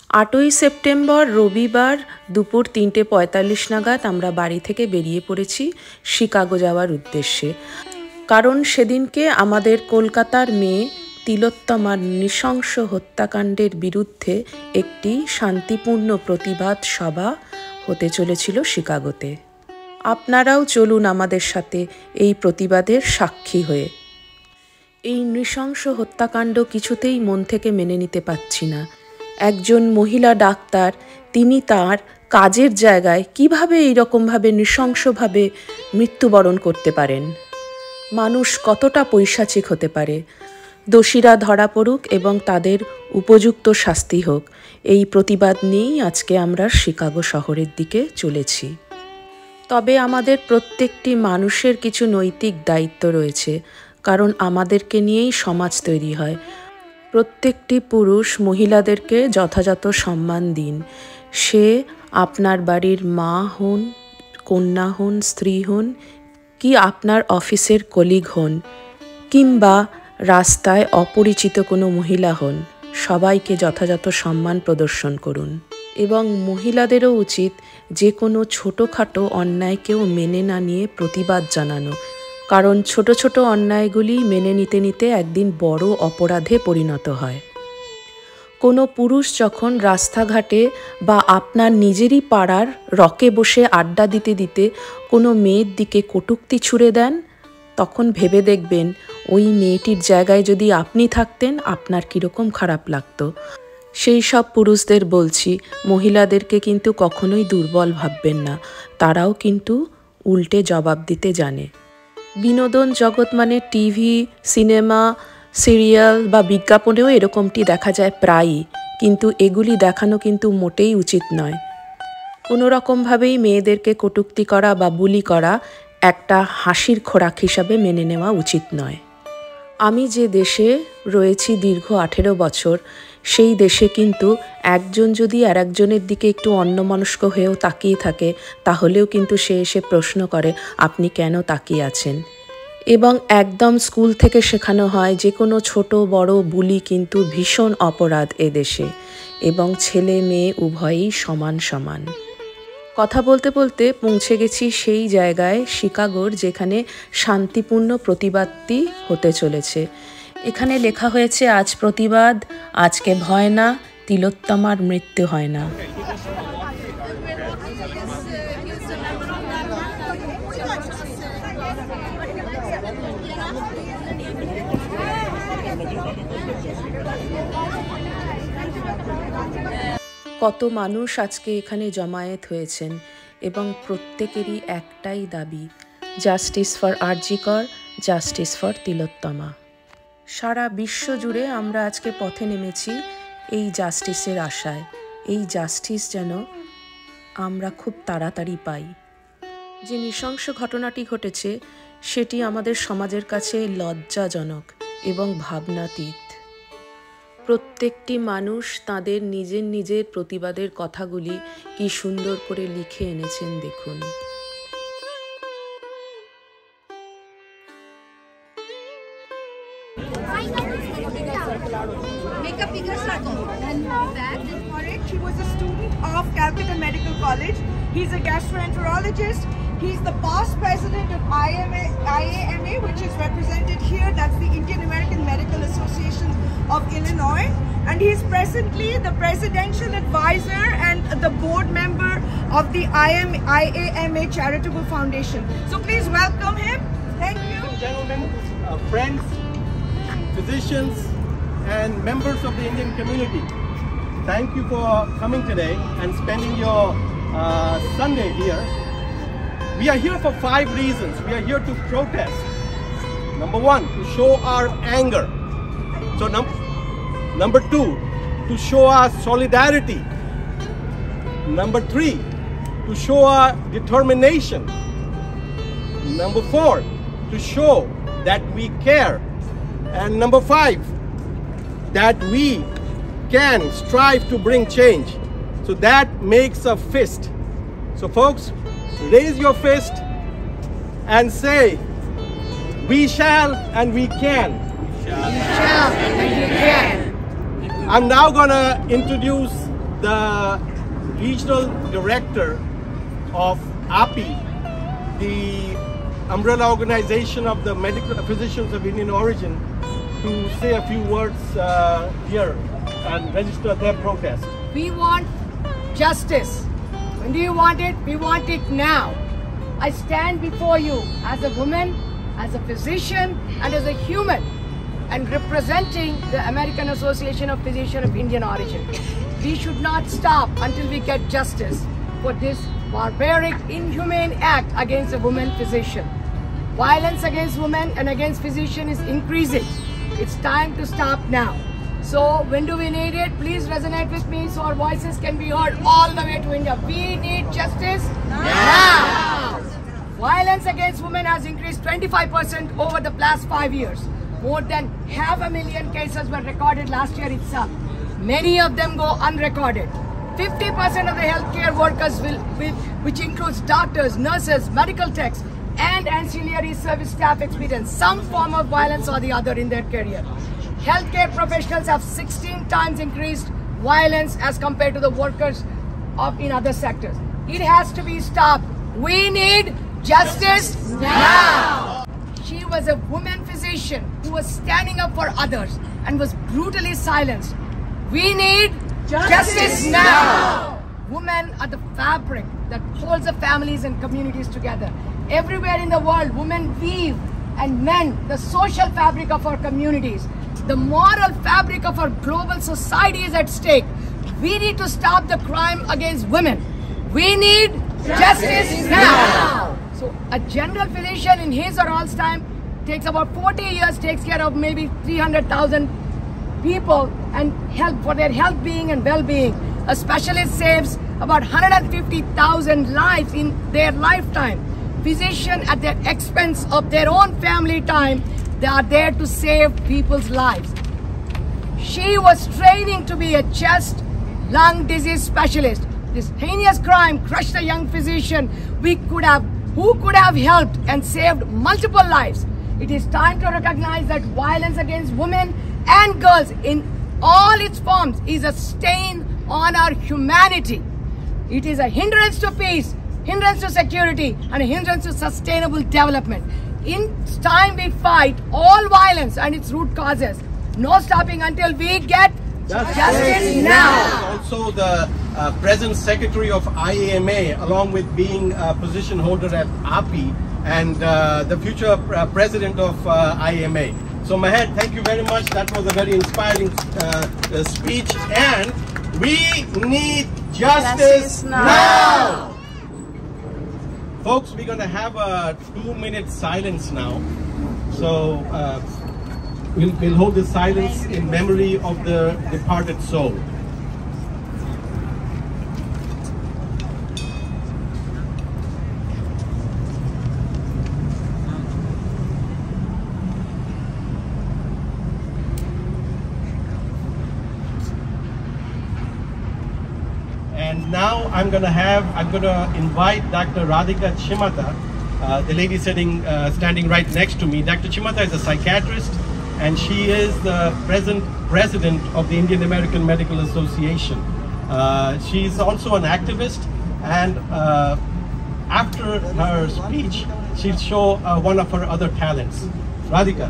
8ই September রবিবার দুপুর 3:45 নাগাদ আমরা বাড়ি থেকে বেরিয়ে পড়েছি শিকাগো যাওয়ার উদ্দেশ্যে। কারণ সেদিনকে আমাদের কলকাতার মেয়ে তিলোত্তমার নৃশংস হত্যাকাণ্ডের বিরুদ্ধে একটি শান্তিপূর্ণ প্রতিবাদ সভা হতে চলেছিল শিকাগোতে। আপনারাও চলুন আমাদের সাথে এই প্রতিবাদের সাক্ষী হয়ে। এই নৃশংস হত্যাকাণ্ড কিছুতেই মন থেকে মেনে নিতে পারছি না। একজন মহিলা ডাক্তার, তিনি তার কাজের জায়গায় কিভাবে এইরকমভাবে নৃশংসভাবে মৃত্যুবরণ করতে পারেন? মানুষ কতটা পৈশাচিক হতে পারে? দোষীরা ধরা পড়ুক এবং তাদের উপযুক্ত শাস্তি হোক, এই প্রতিবাদ নিয়েই আজকে আমরা শিকাগো শহরের দিকে চলেছি। তবে আমাদের প্রত্যেকটি মানুষের কিছু নৈতিক দায়িত্ব রয়েছে, কারণ আমাদেরকে নিয়েই সমাজ তৈরি হয়। প্রত্যেকটি পুরুষ মহিলাদেরকে যথাযথ সম্মান দিন। সে আপনার বাড়ির মা হন, কন্যা হন, স্ত্রী হন, কি আপনার অফিসের কলিগ হন, কিংবা রাস্তায় অপরিচিত কোনো মহিলা হন, সবাইকে যথাযথ সম্মান প্রদর্শন করুন। এবং মহিলাদেরও উচিত যে কোনো ছোটোখাটো অন্যায়কেও মেনে না নিয়ে প্রতিবাদ জানানো, কারণ ছোট ছোট অন্যায়গুলি মেনে নিতে নিতে একদিন বড় অপরাধে পরিণত হয়। কোনো পুরুষ যখন রাস্তাঘাটে বা আপনার নিজেরই পাড়ার রকে বসে আড্ডা দিতে দিতে কোনো মেয়ের দিকে কটূক্তি ছুঁড়ে দেন, তখন ভেবে দেখবেন ওই মেয়েটির জায়গায় যদি আপনি থাকতেন আপনার কীরকম খারাপ লাগতো। সেই সব পুরুষদের বলছি, মহিলাদেরকে কিন্তু কখনোই দুর্বল ভাববেন না, তারাও কিন্তু উল্টে জবাব দিতে জানে। বিনোদন জগৎ মানে টিভি, সিনেমা, সিরিয়াল বা বিজ্ঞাপনেও এরকমটি দেখা যায় প্রায়ই, কিন্তু এগুলি দেখানো কিন্তু মোটেই উচিত নয়। কোনো রকমভাবেই মেয়েদেরকে কটূক্তি করা বা বুলি করা একটা হাসির খোরাক হিসাবে মেনে নেওয়া উচিত নয়। আমি যে দেশে রয়েছি দীর্ঘ 18 বছর, সেই দেশে কিন্তু একজন যদি আর একজনের দিকে একটু অন্যমনস্ক হয়েও তাকিয়ে থাকে, তাহলেও কিন্তু সে এসে প্রশ্ন করে আপনি কেন তাকিয়ে আছেন। এবং একদম স্কুল থেকে শেখানো হয় যে কোনো ছোট বড় বুলি কিন্তু ভীষণ অপরাধ এদেশে, এবং ছেলে মেয়ে উভয়ই সমান সমান। কথা বলতে বলতে পৌঁছে গেছি সেই জায়গায় শিকাগোর যেখানে শান্তিপূর্ণ প্রতিবাদটি হতে চলেছে। এখানে লেখা হয়েছে আজ প্রতিবাদ, আজকে ভয় না, তিলোত্তমার মৃত্যু হয় না। কত মানুষ আজকে এখানে জমায়েত হয়েছেন এবং প্রত্যেকেরই একটাই দাবি, জাস্টিস ফর আরজি কর, জাস্টিস ফর তিলোত্তমা। সারা বিশ্ব জুড়ে আমরা আজকে পথে নেমেছি এই জাস্টিসের আশায়। এই জাস্টিস যেন আমরা খুব তাড়াতাড়ি পাই। যে নৃশংস ঘটনাটি ঘটেছে সেটি আমাদের সমাজের কাছে লজ্জাজনক এবং ভাবনাতীত। প্রত্যেকটি মানুষ তাদের নিজের নিজের প্রতিবাদের কথাগুলি কি সুন্দর করে লিখে এনেছেন দেখুন। He was a student of Calcutta Medical College. He's a gastroenterologist. He's the past president of IAMA, which is represented here. That's the Indian American Medical Association of Illinois. And he's presently the presidential advisor and the board member of the IAMA Charitable Foundation. So please welcome him. Thank you. Gentlemen, friends, physicians, and members of the Indian community, thank you for coming today and spending your Sunday here. We are here for 5 reasons. We are here to protest. Number 1, to show our anger. So number 2, to show our solidarity. Number 3, to show our determination. Number 4, to show that we care. And number 5, that we can strive to bring change. So that makes a fist. So folks, raise your fist and say, we shall and we can. We shall and we can. I'm now gonna introduce the regional director of API, the umbrella organization of the medical physicians of Indian origin, to say a few words here and register their protest. We want justice. When do you want it? We want it now. I stand before you as a woman, as a physician, and as a human, and representing the American Association of Physicians of Indian origin. We should not stop until we get justice for this barbaric, inhumane act against a woman physician. Violence against women and against physicians is increasing. It's time to stop now. So when do we need it? Please resonate with me so our voices can be heard all the way to India. We need justice now. Violence against women has increased 25% over the last 5 years. More than 500,000 cases were recorded last year itself. Many of them go unrecorded. 50% of the healthcare workers which includes doctors, nurses, medical techs, and ancillary service staff experience some form of violence or the other in their career. Healthcare professionals have 16 times increased violence as compared to the workers in other sectors. It has to be stopped. We need justice now. She was a woman physician who was standing up for others and was brutally silenced. We need justice now. Women are the fabric that holds the families and communities together. Everywhere in the world, women weave and mend the social fabric of our communities. The moral fabric of our global society is at stake. We need to stop the crime against women. We need justice now. So a general physician in his or her time takes about 40 years, takes care of maybe 300,000 people and help for their health being and well-being. A specialist saves about 150,000 lives in their lifetime. Physicians, at the expense of their own family time, they are there to save people's lives. She was training to be a chest, lung disease specialist. This heinous crime crushed a young physician who could have helped and saved multiple lives. It is time to recognize that violence against women and girls in all its forms is a stain on our humanity. It is a hindrance to peace, hindrance to security, and a hindrance to sustainable development. In time we fight all violence and its root causes. No stopping until we get justice now. Also the present secretary of IAMA, along with being a position holder at API, and the future president of IAMA. So Meher, thank you very much. That was a very inspiring speech, and we need justice now. Folks, we're going to have a 2-minute silence now. So we'll hold the silence in memory of the departed soul. And now I'm going to invite Dr. Radhika Chimata, the lady standing right next to me. Dr. Chimata is a psychiatrist, and she is the present president of the Indian American Medical Association. She's also an activist, and after her speech, she'll show one of her other talents. Radhika.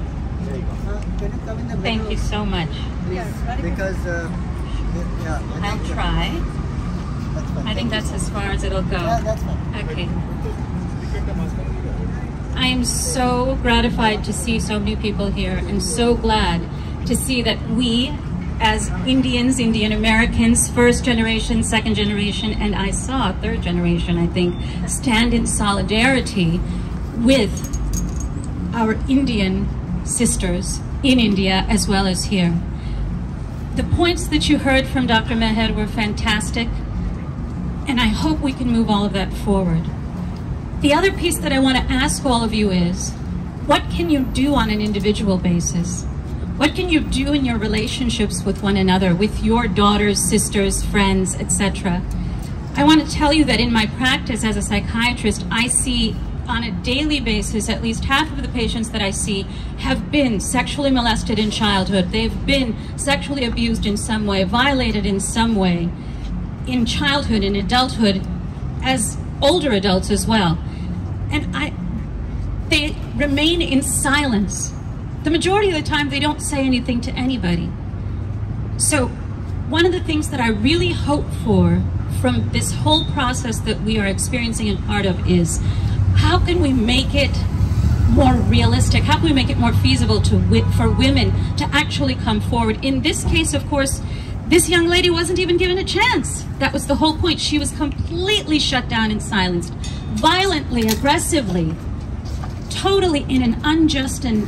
Can you come in the Thank you so much. Because I'll try. That's fine. I think that's as far as it'll go. Yeah, that's fine. Okay. I am so gratified to see so many people here, and so glad to see that we, as Indians, Indian Americans, first generation, second generation, and I saw third generation, I think, stand in solidarity with our Indian sisters in India as well as here. The points that you heard from Dr. Meher were fantastic, and I hope we can move all of that forward. The other piece that I want to ask all of you is, what can you do on an individual basis? What can you do in your relationships with one another, with your daughters, sisters, friends, etc.? I want to tell you that in my practice as a psychiatrist, I see on a daily basis, at least half of the patients that I see have been sexually molested in childhood. They've been sexually abused in some way, violated in some way. in childhood and adulthood as older adults as well. And they remain in silence. The majority of the time, they don't say anything to anybody. So one of the things that I really hope for from this whole process that we are experiencing and part of is, how can we make it more realistic? How can we make it more feasible for women to actually come forward? In this case, of course, this young lady wasn't even given a chance. That was the whole point. She was completely shut down and silenced, violently, aggressively, totally in an unjust and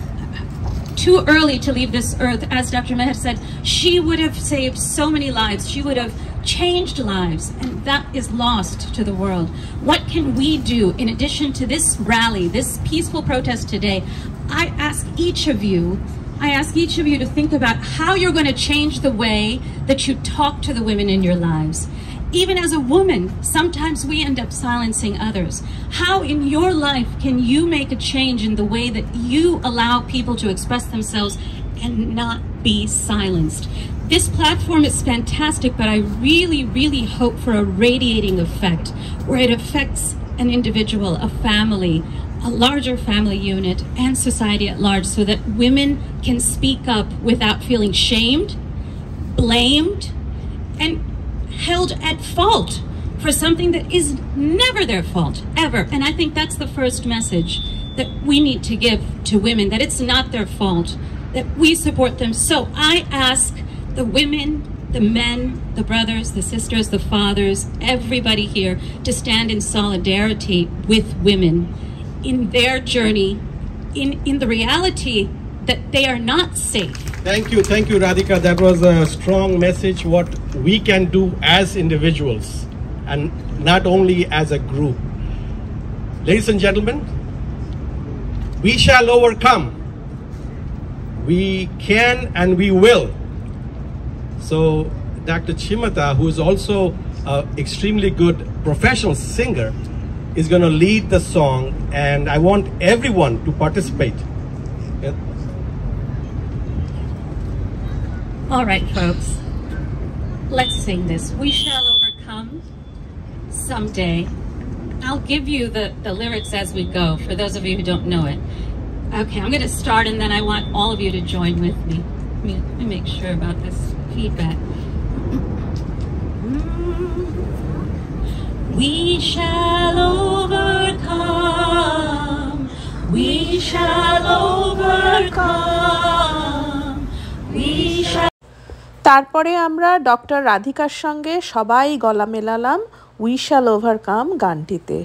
too early to leave this earth. As Dr. Meher said, she would have saved so many lives. She would have changed lives, and that is lost to the world. What can we do in addition to this rally, this peaceful protest today? I ask each of you to think about how you're going to change the way that you talk to the women in your lives. Even as a woman, sometimes we end up silencing others. How in your life can you make a change in the way that you allow people to express themselves and not be silenced? This platform is fantastic, but I really, really hope for a radiating effect where it affects an individual, a family, a larger family unit, and society at large, so that women can speak up without feeling shamed, blamed, and held at fault for something that is never their fault, ever. And I think that's the first message that we need to give to women, that it's not their fault, that we support them. So I ask the women, the men, the brothers, the sisters, the fathers, everybody here to stand in solidarity with women in their journey, in the reality that they are not safe. Thank you, Radhika. That was a strong message, what we can do as individuals and not only as a group. Ladies and gentlemen, we shall overcome. We can and we will. So Dr. Chimata, who is also an extremely good professional singer, is going to lead the song, and I want everyone to participate. Yeah. All right, folks, let's sing this. We shall overcome someday. I'll give you the lyrics as we go, for those of you who don't know it. Okay, I'm going to start, and then I want all of you to join with me. Let me make sure about this feedback. We shall overcome. We shall overcome. We shall. তারপরে আমরা doctor রাধিকার সঙ্গে সবাই গলা মেলালাম we shall overcome গানটিতে।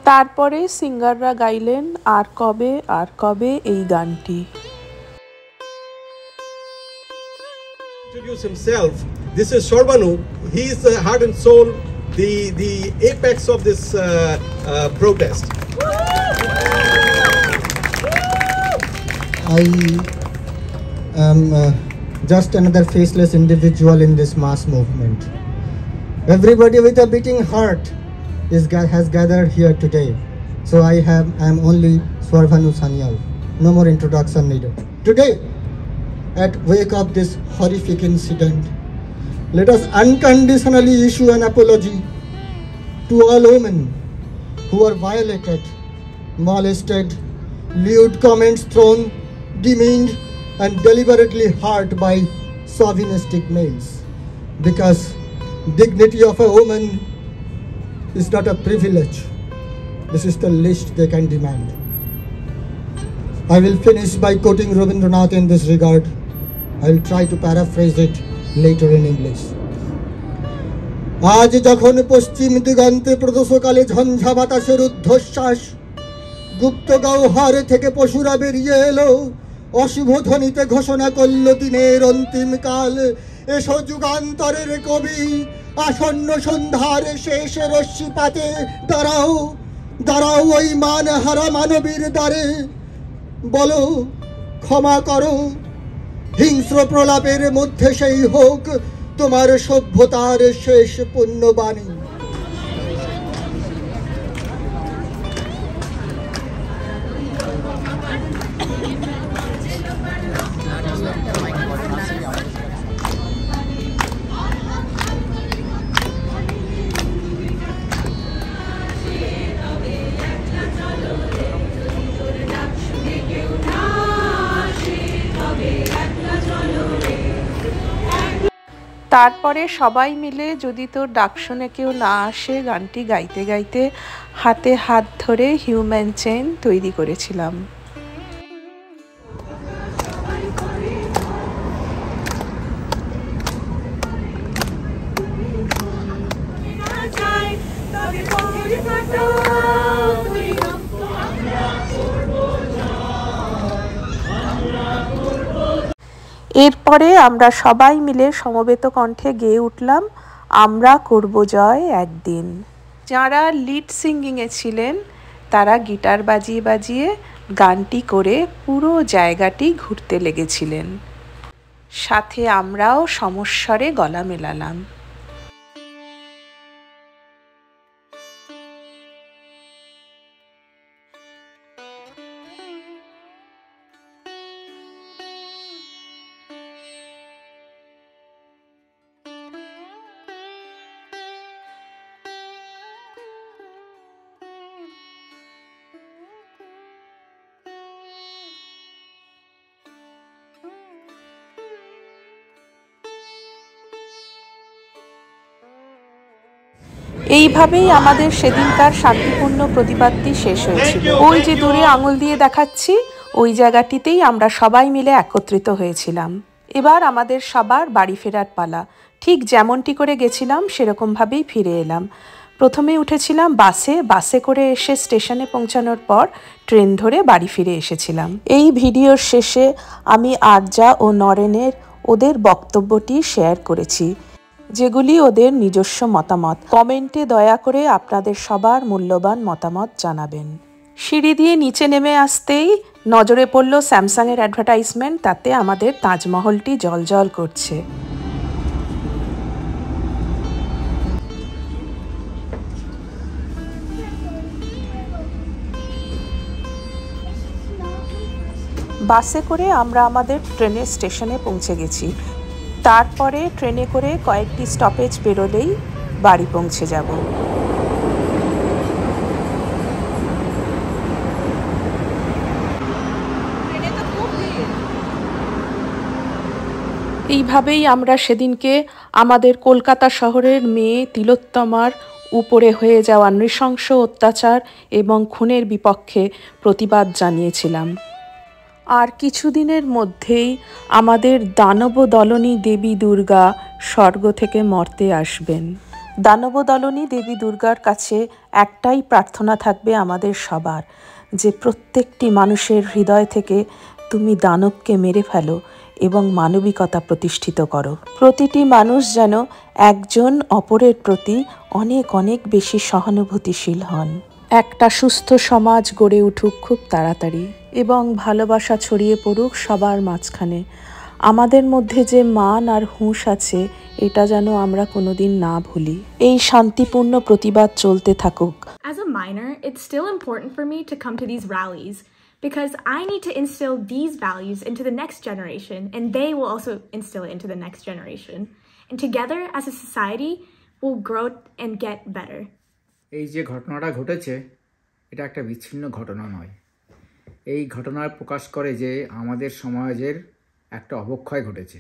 তারপরে সিঙ্গাররা গাইলেন আর কবে এই গানটি। Introduce himself. This is Shorbanu. He is the heart and soul, the apex of this protest. I am just another faceless individual in this mass movement. Everybody with a beating heart has gathered here today. So I am only Shorbanu Sanyal. No more introduction needed. Today, at wake of this horrific incident, let us unconditionally issue an apology to all women who are violated, molested, lewd comments thrown, demeaned, and deliberately hurt by chauvinistic males. Because dignity of a woman is not a privilege. This is the least they can demand. I will finish by quoting Rabindranath in this regard. I will try to paraphrase it later in English. আজ যখন পশ্চিম দিগন্তে প্রদোষকালে ঝঞ্ঝা বাতাসের ঊর্ধ্বশ্বাস, গুপ্ত গহ্বর থেকে পশুরা বেরিয়ে এলো, অশুভ ধ্বনিতে ঘোষণা করল দিনের অন্তিম কাল। এসো যুগান্তরের কবি, আসন্ন সন্ধ্যার শেষ রশ্মিপাতে দাঁড়াও, দাঁড়াও ওই মানহারা মানবীর দ্বারে, বলো ক্ষমা করো, হিংস্র প্রলাপের মধ্যে সেই হোক তোমার সভ্যতার শেষ পুণ্যবাণী। তারপরে সবাই মিলে যদি তোর ডাক শুনে কেউ না আসে গানটি গাইতে গাইতে হাতে হাত ধরে হিউম্যান চেইন তৈরি করেছিলাম। এরপরে আমরা সবাই মিলে সমবেত কণ্ঠে গেয়ে উঠলাম আমরা করব জয় একদিন। যারা লিড সিঙ্গিংয়ে ছিলেন তারা গিটার বাজিয়ে বাজিয়ে গানটি করে পুরো জায়গাটি ঘুরতে লেগেছিলেন, সাথে আমরাও সমস্বরে গলা মেলালাম। এইভাবেই আমাদের সেদিনকার শান্তিপূর্ণ প্রতিবাদটি শেষ হয়েছিল। ওই যে দূরে আঙুল দিয়ে দেখাচ্ছি ওই জায়গাটিতেই আমরা সবাই মিলে একত্রিত হয়েছিলাম। এবার আমাদের সবার বাড়ি ফেরার পালা। ঠিক যেমনটি করে গেছিলাম সেরকমভাবেই ফিরে এলাম। প্রথমে উঠেছিলাম বাসে করে এসে স্টেশনে পৌঁছানোর পর ট্রেন ধরে বাড়ি ফিরে এসেছিলাম। এই ভিডিওর শেষে আমি আরজা ও নরেনের ওদের বক্তব্যটি শেয়ার করেছি, যেগুলি ওদের নিজস্ব মতামত। কমেন্টে দয়া করে আপনাদের সবার মূল্যবান মতামত জানাবেন। সিঁড়ি দিয়ে নিচে নেমে আসতেই নজরে পড়ল স্যামসাংয়ের অ্যাডভার্টাইজমেন্ট, তাতে আমাদের তাজমহলটি জ্বলজ্বল করছে। বাসে করে আমরা আমাদের ট্রেনের স্টেশনে পৌঁছে গেছি। তারপরে ট্রেনে করে কয়েকটি স্টপেজ বেরোলেই বাড়ি পৌঁছে যাব। এইভাবেই আমরা সেদিনকে আমাদের কলকাতা শহরের মেয়ে তিলোত্তমার উপরে হয়ে যাওয়া নৃশংস অত্যাচার এবং খুনের বিপক্ষে প্রতিবাদ জানিয়েছিলাম। আর কিছুদিনের মধ্যেই আমাদের দানবদলনী দেবী দুর্গা স্বর্গ থেকে মর্তে আসবেন। দানবদলনী দেবী দুর্গার কাছে একটাই প্রার্থনা থাকবে আমাদের সবার, যে প্রত্যেকটি মানুষের হৃদয় থেকে তুমি দানবকে মেরে ফেলো এবং মানবিকতা প্রতিষ্ঠিত করো। প্রতিটি মানুষ যেন একজন অপরের প্রতি অনেক অনেক বেশি সহানুভূতিশীল হন। একটা সুস্থ সমাজ গড়ে উঠুক খুব তাড়াতাড়ি এবং ভালোবাসা ছড়িয়ে পড়ুক সবার মাঝখানে। আমাদের মধ্যে যে মান আর হুঁশ আছে এটা যেন আমরা কোনোদিন না ভুলি। এই শান্তিপূর্ণ প্রতিবাদ চলতে থাকুক। As a minor, it's still important for me to come to these rallies because I need to instill these values into the next generation, and they will also instill it into the next generation. And together as a society, we'll grow and get better. এই যে ঘটনাটা ঘটেছে এটা একটা বিচ্ছিন্ন ঘটনা নয়। এই ঘটনার প্রকাশ করে যে আমাদের সমাজের একটা অবক্ষয় ঘটেছে,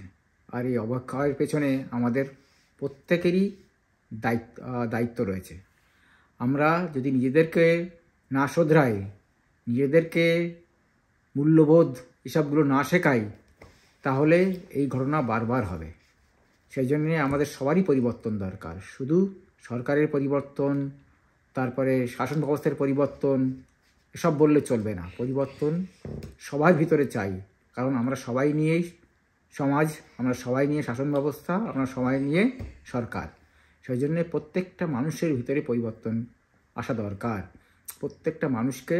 আর এই অবক্ষয়ের পেছনে আমাদের প্রত্যেকেরই দায়িত্ব রয়েছে। আমরা যদি নিজেদেরকে না শোধরাই, নিজেদেরকে মূল্যবোধ এসবগুলো না শেখাই, তাহলে এই ঘটনা বারবার হবে। সেই জন্যে আমাদের সবারই পরিবর্তন দরকার। শুধু সরকারের পরিবর্তন, তারপরে শাসন ব্যবস্থার পরিবর্তন এসব বললে চলবে না। পরিবর্তন সবার ভিতরে চাই, কারণ আমরা সবাই নিয়েই সমাজ, আমরা সবাই নিয়ে শাসন ব্যবস্থা, আমরা সবাই নিয়ে সরকার। সেই জন্যে প্রত্যেকটা মানুষের ভিতরে পরিবর্তন আসা দরকার। প্রত্যেকটা মানুষকে,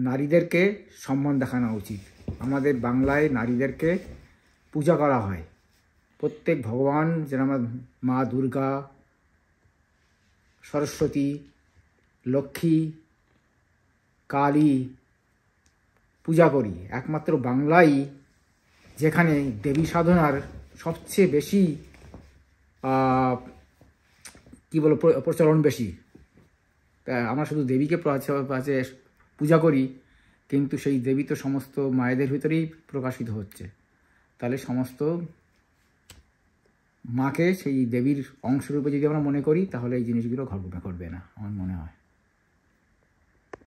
নারীদেরকে সম্মান দেখানো উচিত। আমাদের বাংলায় নারীদেরকে পূজা করা হয়। প্রত্যেক ভগবান, যেরকম মা দুর্গা, সরস্বতী, লক্ষ্মী, কালী পূজা করি। একমাত্র বাংলাই যেখানে দেবী সাধনার সবচেয়ে বেশি কী বলো প্রচলন বেশি। তা আমরা শুধু দেবীকে পূজা করি, কিন্তু সেই দেবী তো সমস্ত মায়েদের ভিতরেই প্রকাশিত হচ্ছে। তাহলে সমস্ত মাকে সেই দেবীর অংশরূপে যদি আমরা মনে করি, তাহলে এই জিনিসগুলো ঘটবে না, আমার মনে হয়।